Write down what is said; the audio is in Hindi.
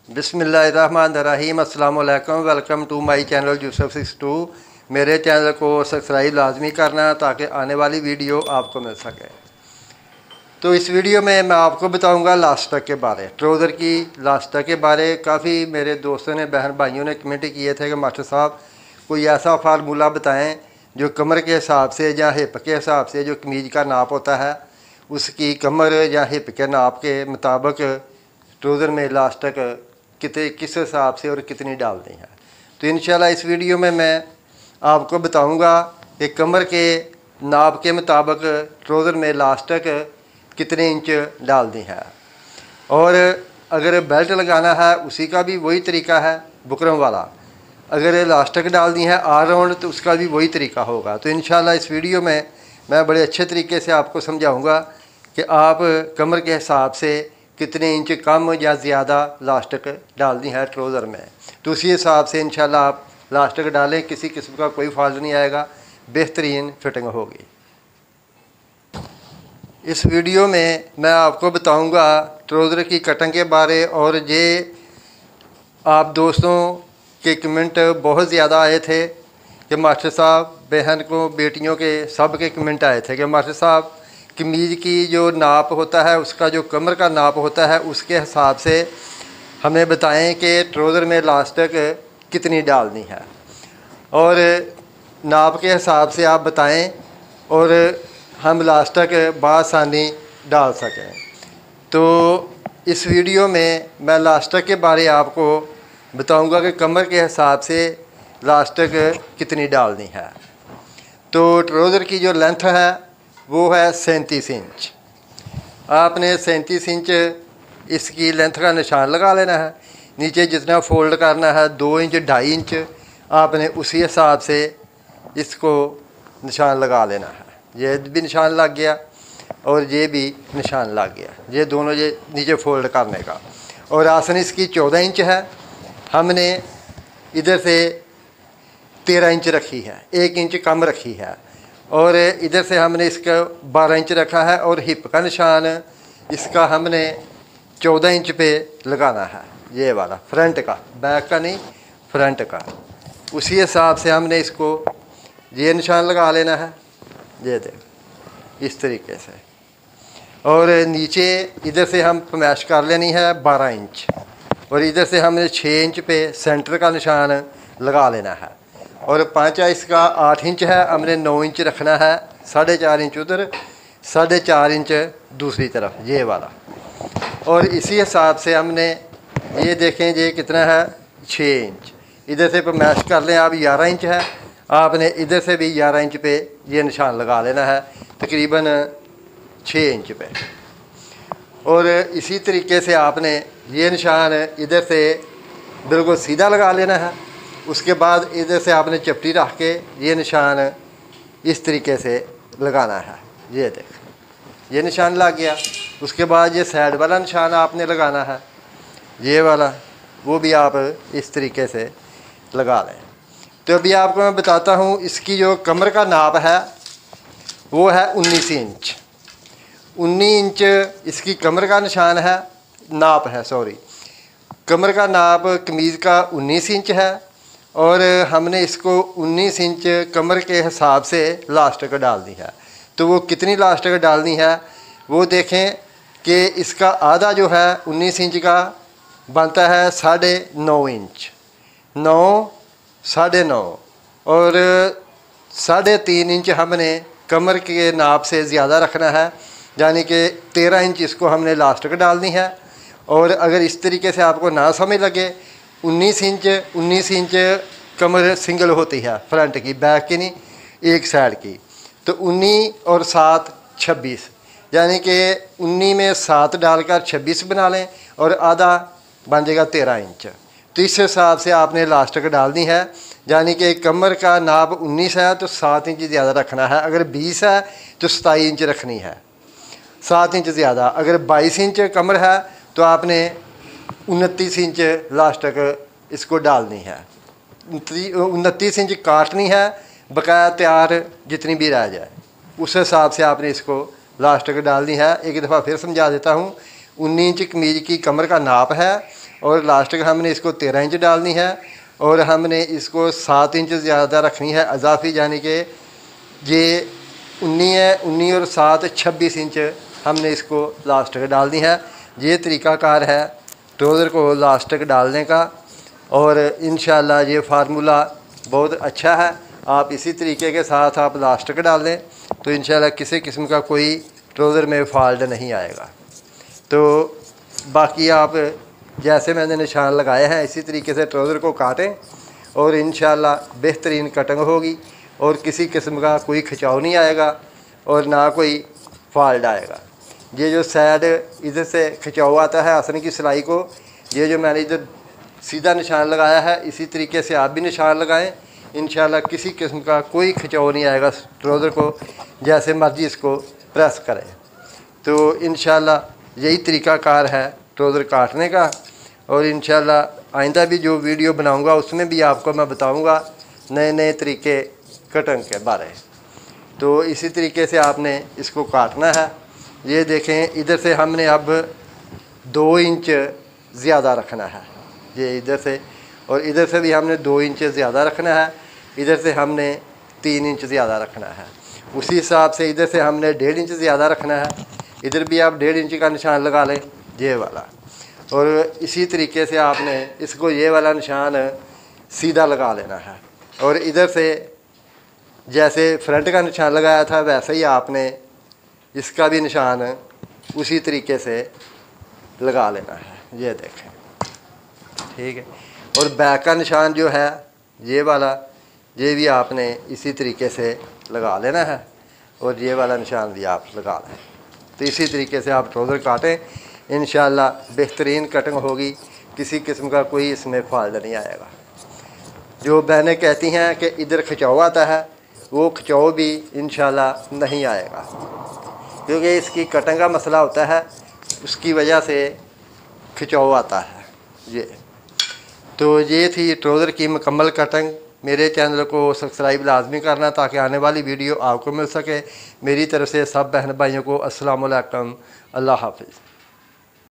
बिस्मिल्लाहिर्रहमानिर्रहीम। अस्सलाम वालेकुम। Welcome to my channel Yusuf 62। मेरे चैनल को सब्सक्राइब लाजमी करना ताकि आने वाली वीडियो आपको मिल सके। तो इस वीडियो में मैं आपको बताऊंगा लास्टक के बारे, ट्राउज़र की लास्टक के बारे। काफ़ी मेरे दोस्तों ने, बहन भाइयों ने कमेंट किए थे कि मास्टर साहब कोई ऐसा फार्मूला बताएं जो कमर के हिसाब से या हिप के हिसाब से जो कमीज़ का नाप होता है उसकी कमर या हिप के नाप के मुताबिक ट्राउज़र में लास्टक किस हिसाब से और कितनी डालनी है। तो इंशाल्लाह इस वीडियो में मैं आपको बताऊंगा कि कमर के नाप के मुताबिक ट्राउज़र में लास्टक कितने इंच डालनी है, और अगर बेल्ट लगाना है उसी का भी वही तरीका है बुकरम वाला। अगर लास्टक डालनी है ऑल राउंड तो उसका भी वही तरीका होगा। तो इंशाल्लाह इस वीडियो में मैं बड़े अच्छे तरीके से आपको समझाऊंगा कि आप कमर के हिसाब से कितने इंच कम या ज़्यादा लास्टक डालनी है ट्राउज़र में। तो उसी हिसाब से इंशाल्लाह आप लास्टक डालें, किसी किस्म का कोई फॉल्ट नहीं आएगा, बेहतरीन फिटिंग होगी। इस वीडियो में मैं आपको बताऊंगा ट्राउज़र की कटिंग के बारे। और ये आप दोस्तों के कमेंट बहुत ज़्यादा आए थे कि मास्टर साहब, बहन को, बेटियों के सब के कमेंट आए थे कि मास्टर साहब कमीज़ की जो नाप होता है उसका जो कमर का नाप होता है उसके हिसाब से हमें बताएं कि ट्राउज़र में लास्टक कितनी डालनी है, और नाप के हिसाब से आप बताएं और हम लास्टक बआसानी डाल सकें। तो इस वीडियो में मैं लास्टक के बारे आपको बताऊंगा कि कमर के हिसाब से लास्टक कितनी डालनी है। तो ट्राउज़र की जो लेंथ है वो है 37 इंच। आपने 37 इंच इसकी लेंथ का निशान लगा लेना है। नीचे जितना फोल्ड करना है 2 इंच 2.5 इंच आपने उसी हिसाब से इसको निशान लगा लेना है। ये भी निशान लग गया और ये भी निशान लग गया, ये दोनों ये नीचे फोल्ड करने का। और आसन इसकी 14 इंच है, हमने इधर से 13 इंच रखी है, 1 इंच कम रखी है। और इधर से हमने इसका 12 इंच रखा है, और हिप का निशान इसका हमने 14 इंच पे लगाना है, ये वाला फ्रंट का, बैक का नहीं, फ्रंट का। उसी हिसाब से हमने इसको ये निशान लगा लेना है, ये देख इस तरीके से। और नीचे इधर से हम पैमाइश कर लेनी है 12 इंच, और इधर से हमने 6 इंच पे सेंटर का निशान लगा लेना है। और पांचा इसका 8 इंच है, हमने 9 इंच रखना है, 4.5 इंच उधर, 4.5 इंच दूसरी तरफ, ये वाला। और इसी हिसाब से हमने ये देखें ये कितना है 6 इंच। इधर से पैमाइश कर लें आप 11 इंच है, आपने इधर से भी 11 इंच पे ये निशान लगा लेना है, तकरीबन 6 इंच पे। और इसी तरीके से आपने ये निशान इधर से बिल्कुल सीधा लगा लेना है। उसके बाद इधर से आपने चपटी रख के ये निशान इस तरीके से लगाना है, ये देख ये निशान लग गया। उसके बाद ये साइड वाला निशान आपने लगाना है, ये वाला, वो भी आप इस तरीके से लगा लें। तो अभी आपको मैं बताता हूँ इसकी जो कमर का नाप है वो है 19 इंच। 19 इंच इसकी कमर का निशान है, नाप है, सॉरी, कमर का नाप कमीज़ का 19 इंच है। और हमने इसको 19 इंच कमर के हिसाब से लास्टक डालनी है। तो वो कितनी लास्टक डालनी है वो देखें कि इसका आधा जो है 19 इंच का बनता है 9.5 इंच, 9, 9.5, और 3.5 इंच हमने कमर के नाप से ज़्यादा रखना है, यानी कि 13 इंच इसको हमने लास्टक डालनी है। और अगर इस तरीके से आपको ना समझ लगे, 19 इंच कमर सिंगल होती है, फ्रंट की, बैक की नहीं, एक साइड की। तो 19 और 7 26, यानी कि 19 में 7 डालकर 26 बना लें, और आधा बन जाएगा 13 इंच। तो इस हिसाब से आपने लास्टक डालनी है, यानी कि कमर का नाप 19 है तो 7 इंच ज़्यादा रखना है। अगर 20 है तो 27 इंच रखनी है, 7 इंच ज़्यादा। अगर 22 इंच कमर है तो आपने 29 इंच लास्टक इसको डालनी है, 29 इंच काटनी है, बकाया तैयार जितनी भी रह जाए उस हिसाब से आपने इसको लास्टक डालनी है। एक दफ़ा फिर समझा देता हूँ, 19 इंच कमीज़ की कमर का नाप है, और लास्टिक हमने इसको 13 इंच डालनी है और हमने इसको 7 इंच ज़्यादा रखनी है अजाफी, यानी कि ये 19 है, 19 और 7 26 इंच हमने इसको लास्टिक डालनी है। ये तरीक़ाकार है ट्राउज़र को लास्टिक डालने का और इंशाल्लाह ये फार्मूला बहुत अच्छा है। आप इसी तरीके के साथ आप लास्टिक डाल दें तो इंशाल्लाह किसी किस्म का कोई ट्राउज़र में फॉल्ट नहीं आएगा। तो बाकी आप जैसे मैंने निशान लगाए हैं इसी तरीके से ट्राउज़र को काटें और इंशाल्लाह बेहतरीन कटिंग होगी और किसी किस्म का कोई खिंचाव नहीं आएगा और ना कोई फॉल्ट आएगा। ये जो साइड इधर से खिंचाव आता है आसन की सिलाई को, ये जो मैंने इधर सीधा निशान लगाया है इसी तरीके से आप भी निशान लगाएं। इंशाल्लाह किसी किस्म का कोई खिंचाव नहीं आएगा ट्राउज़र को, जैसे मर्ज़ी इसको प्रेस करें। तो इंशाल्लाह यही तरीक़ाकार है ट्राउज़र काटने का और इंशाल्लाह आइंदा भी जो वीडियो बनाऊंगा उसमें भी आपको मैं बताऊंगा नए नए तरीके कटिंग के बारे। तो इसी तरीके से आपने इसको काटना है। ये देखें इधर से हमने अब 2 इंच ज़्यादा रखना है, ये इधर से, और इधर से भी हमने 2 इंच ज़्यादा रखना है, इधर से हमने 3 इंच ज़्यादा रखना है। उसी हिसाब से इधर से हमने 1.5 इंच ज़्यादा रखना है, इधर भी आप 1.5 इंच का निशान लगा लें ये वाला, और इसी तरीके से आपने इसको ये वाला निशान सीधा लगा लेना है। और इधर से जैसे फ्रंट का निशान लगाया था वैसे ही आपने इसका भी निशान उसी तरीके से लगा लेना है। ये देखें, ठीक है। और बैक का निशान जो है ये वाला, ये भी आपने इसी तरीके से लगा लेना है और ये वाला निशान भी आप लगा लें। तो इसी तरीके से आप ट्राउज़र काटें, इंशाल्लाह बेहतरीन कटिंग होगी, किसी किस्म का कोई इसमें फॉल्ट नहीं आएगा। जो बहनें कहती हैं कि इधर खिंचाव आता है, वो खिंचाव भी इंशाल्लाह नहीं आएगा, क्योंकि इसकी कटिंग का मसला होता है, उसकी वजह से खिंचाव आता है। ये थी ट्राउज़र की मुकम्मल कटिंग। मेरे चैनल को सब्सक्राइब लाजमी करना ताकि आने वाली वीडियो आपको मिल सके। मेरी तरफ से सब बहन भाइयों को अस्सलाम वालेकुम, अल्लाह हाफ़िज़।